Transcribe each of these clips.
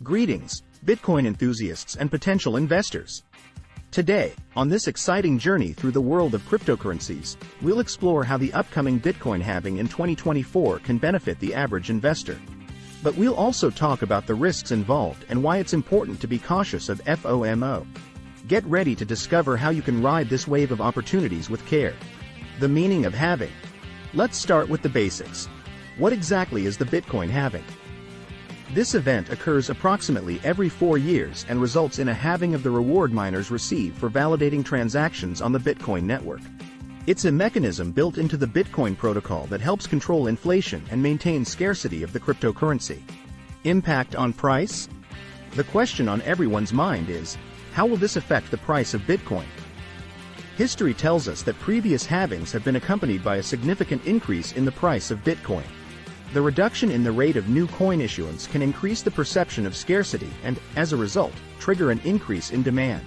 Greetings, Bitcoin enthusiasts and potential investors. Today, on this exciting journey through the world of cryptocurrencies, we'll explore how the upcoming Bitcoin halving in 2024 can benefit the average investor. But we'll also talk about the risks involved and why it's important to be cautious of FOMO. Get ready to discover how you can ride this wave of opportunities with care. The meaning of halving. Let's start with the basics. What exactly is the Bitcoin halving? This event occurs approximately every 4 years and results in a halving of the reward miners receive for validating transactions on the Bitcoin network. It's a mechanism built into the Bitcoin protocol that helps control inflation and maintain scarcity of the cryptocurrency. Impact on price? The question on everyone's mind is, how will this affect the price of Bitcoin? History tells us that previous halvings have been accompanied by a significant increase in the price of Bitcoin. The reduction in the rate of new coin issuance can increase the perception of scarcity and, as a result, trigger an increase in demand.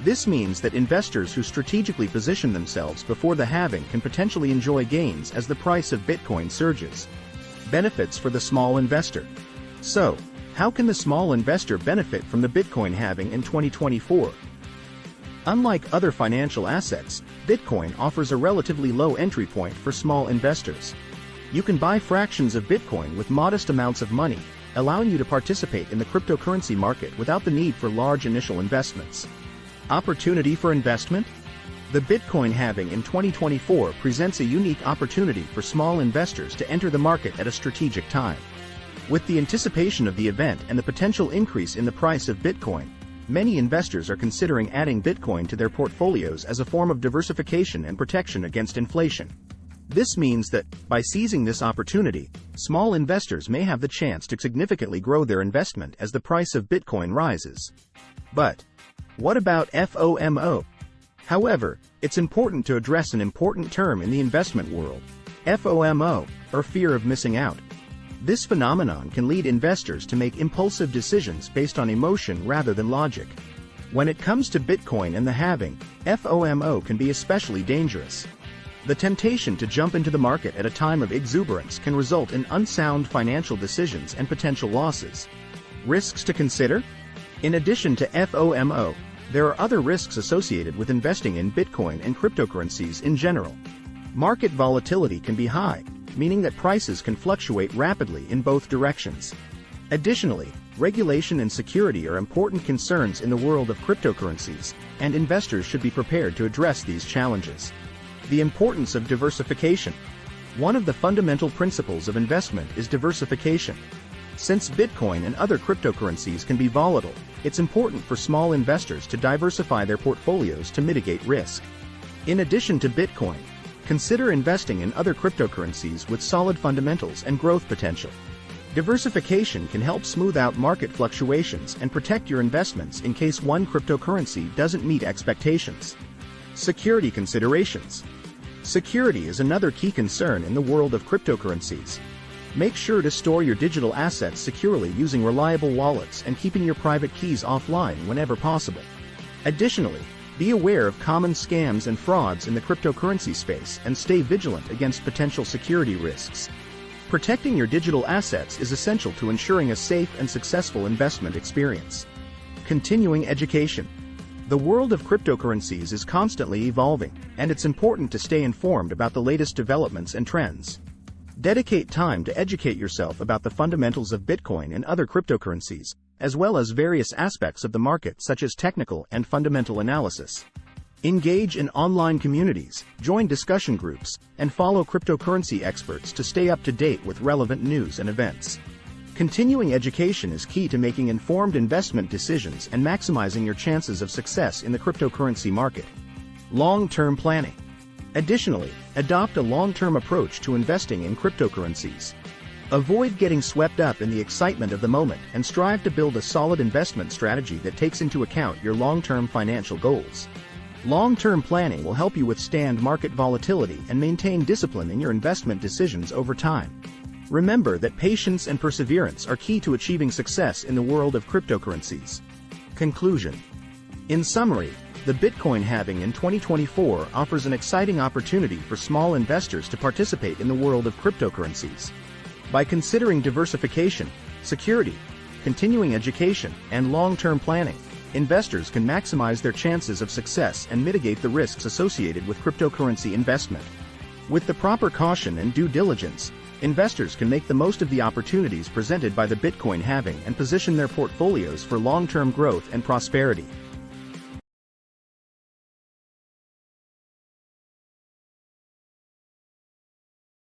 This means that investors who strategically position themselves before the halving can potentially enjoy gains as the price of Bitcoin surges. Benefits for the small investor. So, how can the small investor benefit from the Bitcoin halving in 2024? Unlike other financial assets, Bitcoin offers a relatively low entry point for small investors. You can buy fractions of Bitcoin with modest amounts of money, allowing you to participate in the cryptocurrency market without the need for large initial investments. Opportunity for investment? The Bitcoin halving in 2024 presents a unique opportunity for small investors to enter the market at a strategic time. With the anticipation of the event and the potential increase in the price of Bitcoin, many investors are considering adding Bitcoin to their portfolios as a form of diversification and protection against inflation. This means that, by seizing this opportunity, small investors may have the chance to significantly grow their investment as the price of Bitcoin rises. But what about FOMO? However, it's important to address an important term in the investment world: FOMO, or fear of missing out. This phenomenon can lead investors to make impulsive decisions based on emotion rather than logic. When it comes to Bitcoin and the halving, FOMO can be especially dangerous. The temptation to jump into the market at a time of exuberance can result in unsound financial decisions and potential losses. Risks to consider? In addition to FOMO, there are other risks associated with investing in Bitcoin and cryptocurrencies in general. Market volatility can be high, meaning that prices can fluctuate rapidly in both directions. Additionally, regulation and security are important concerns in the world of cryptocurrencies, and investors should be prepared to address these challenges. The importance of diversification. One of the fundamental principles of investment is diversification. Since Bitcoin and other cryptocurrencies can be volatile, it's important for small investors to diversify their portfolios to mitigate risk. In addition to Bitcoin, consider investing in other cryptocurrencies with solid fundamentals and growth potential. Diversification can help smooth out market fluctuations and protect your investments in case one cryptocurrency doesn't meet expectations. Security considerations. Security is another key concern in the world of cryptocurrencies. Make sure to store your digital assets securely using reliable wallets and keeping your private keys offline whenever possible. Additionally, be aware of common scams and frauds in the cryptocurrency space and stay vigilant against potential security risks. Protecting your digital assets is essential to ensuring a safe and successful investment experience. Continuing education. The world of cryptocurrencies is constantly evolving, and it's important to stay informed about the latest developments and trends. Dedicate time to educate yourself about the fundamentals of Bitcoin and other cryptocurrencies, as well as various aspects of the market such as technical and fundamental analysis. Engage in online communities, join discussion groups, and follow cryptocurrency experts to stay up to date with relevant news and events. Continuing education is key to making informed investment decisions and maximizing your chances of success in the cryptocurrency market. Long-term planning. Additionally, adopt a long-term approach to investing in cryptocurrencies. Avoid getting swept up in the excitement of the moment and strive to build a solid investment strategy that takes into account your long-term financial goals. Long-term planning will help you withstand market volatility and maintain discipline in your investment decisions over time. Remember that patience and perseverance are key to achieving success in the world of cryptocurrencies. Conclusion. In summary, the Bitcoin halving in 2024 offers an exciting opportunity for small investors to participate in the world of cryptocurrencies. By considering diversification, security, continuing education, and long-term planning, investors can maximize their chances of success and mitigate the risks associated with cryptocurrency investment. With the proper caution and due diligence, investors can make the most of the opportunities presented by the Bitcoin halving and position their portfolios for long-term growth and prosperity.